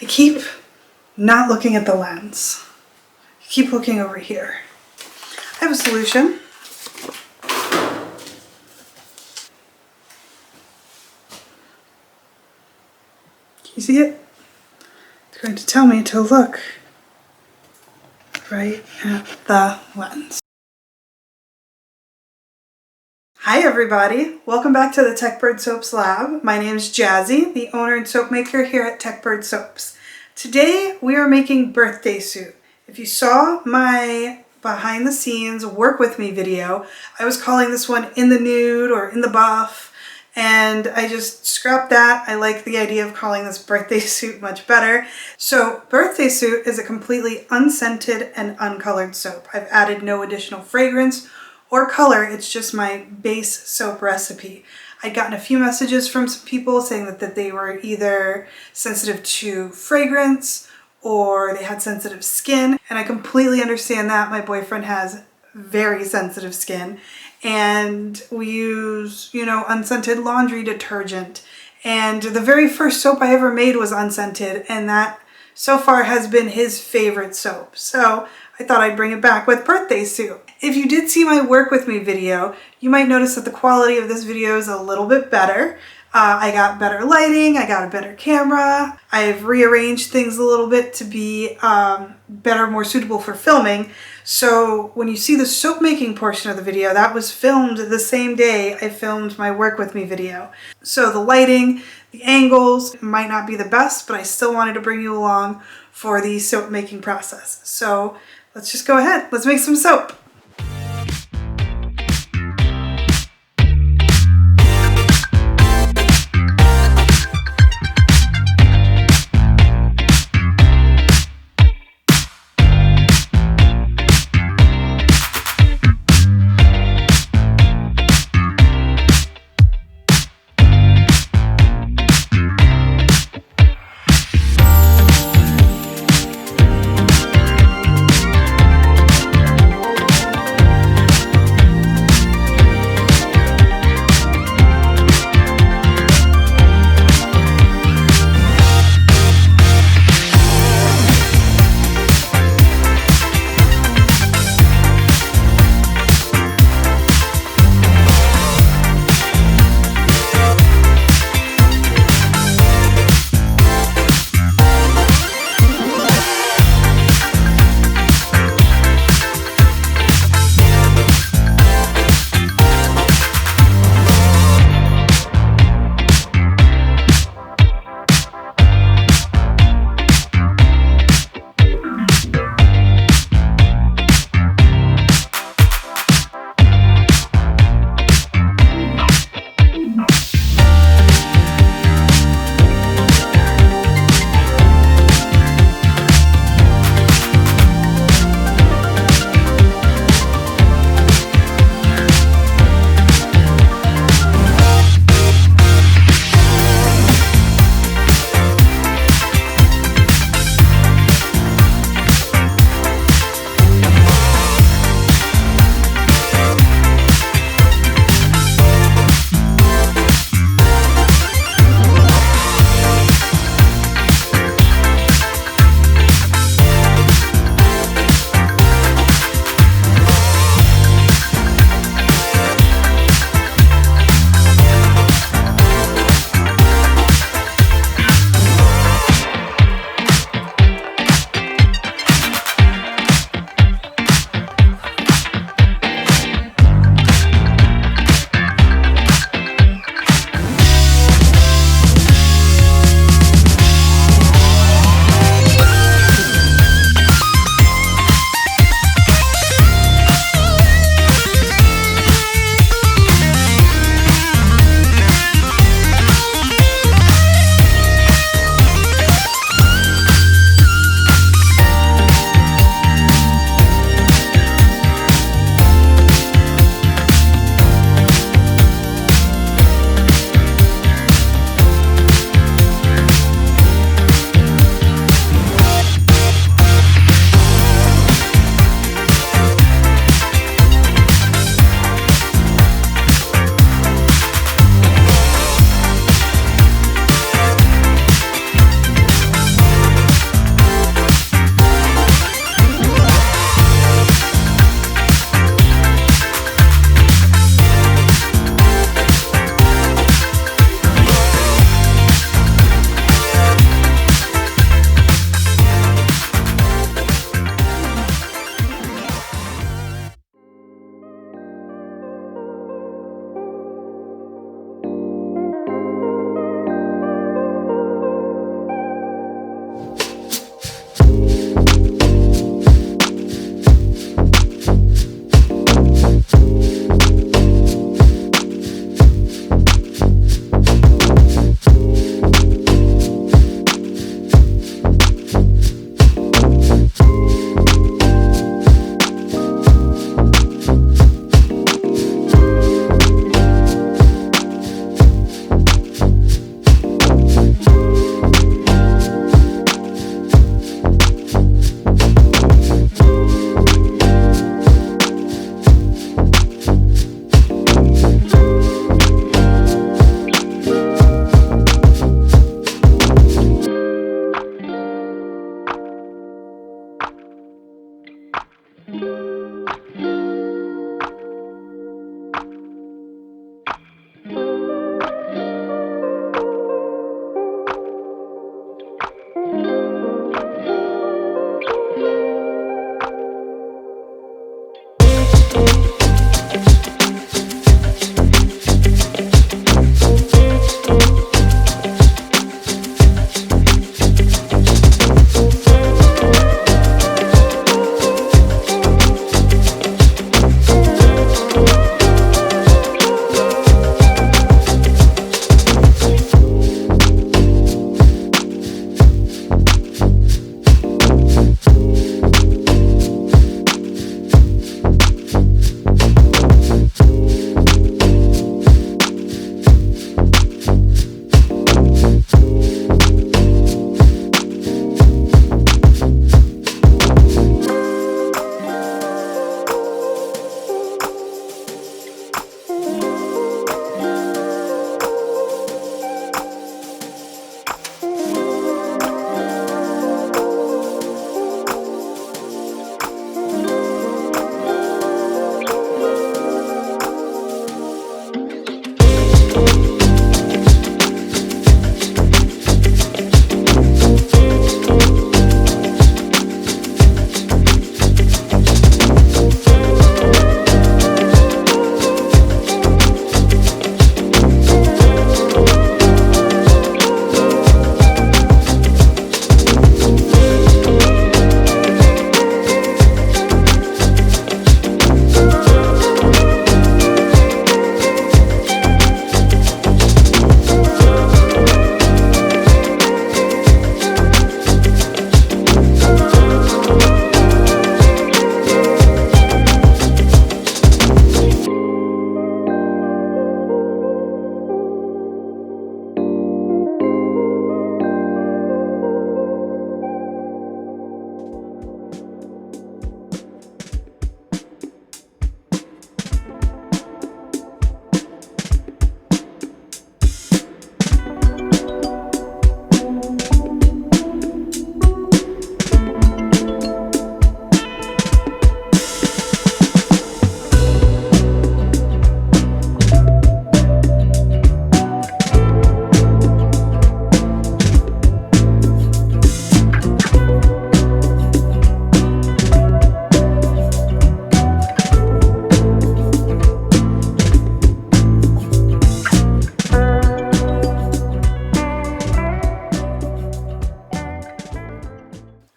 I keep not looking at the lens. I keep looking over here. I have a solution. Can you see it? It's going to tell me to look right at the lens. Hi everybody, welcome back to the Tekbird Soaps Lab. My name is Jazzy, the owner and soap maker here at Tekbird Soaps. Today we are making birthday suit. If you saw my behind the scenes work with me video, I was calling this one in the nude or in the buff, and I just scrapped that. I like the idea of calling this birthday suit much better. So birthday suit is a completely unscented and uncolored soap. I've added no additional fragrance or color, it's just my base soap recipe. I'd gotten a few messages from some people saying that they were either sensitive to fragrance or they had sensitive skin, and I completely understand that. My boyfriend has very sensitive skin, and we use, unscented laundry detergent. And the very first soap I ever made was unscented, and that so far has been his favorite soap. So I thought I'd bring it back with birthday suit. If you did see my work with me video, you might notice that the quality of this video is a little bit better. I got better lighting, I got a better camera, I've rearranged things a little bit to be better, more suitable for filming. So when you see the soap making portion of the video, that was filmed the same day I filmed my work with me video. So the lighting, the angles might not be the best, but I still wanted to bring you along for the soap making process. So let's just go ahead, let's make some soap.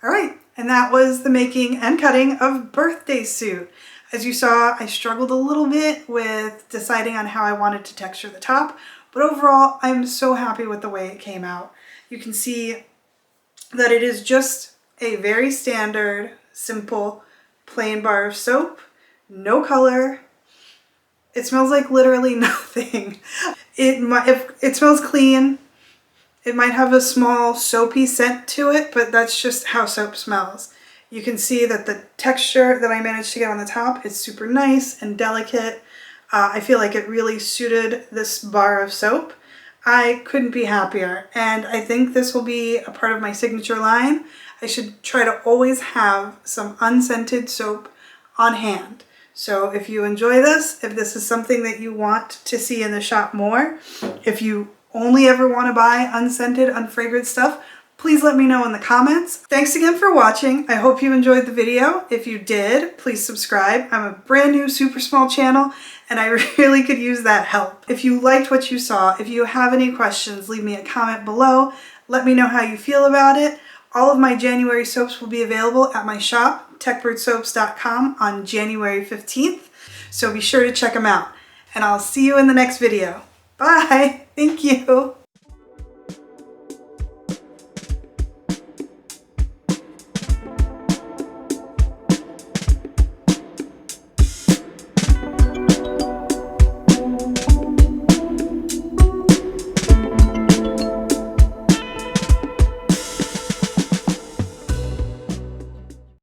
All right, and that was the making and cutting of Birthday Suit. As you saw, I struggled a little bit with deciding on how I wanted to texture the top, but overall, I'm so happy with the way it came out. You can see that it is just a very standard, simple, plain bar of soap, no color. It smells like literally nothing. It smells clean. It might have a small soapy scent to it, but that's just how soap smells. You can see that the texture that I managed to get on the top is super nice and delicate. I feel like it really suited this bar of soap. I couldn't be happier, and I think this will be a part of my signature line. I should try to always have some unscented soap on hand. So if you enjoy this, if this is something that you want to see in the shop more, if you only ever want to buy unscented, unfragrant stuff, please let me know in the comments. Thanks again for watching. I hope you enjoyed the video. If you did, please subscribe. I'm a brand new super small channel and I really could use that help. If you liked what you saw, if you have any questions, leave me a comment below. Let me know how you feel about it. All of my January soaps will be available at my shop, tekbirdsoaps.com, on January 15th. So be sure to check them out. And I'll see you in the next video. Bye. Thank you.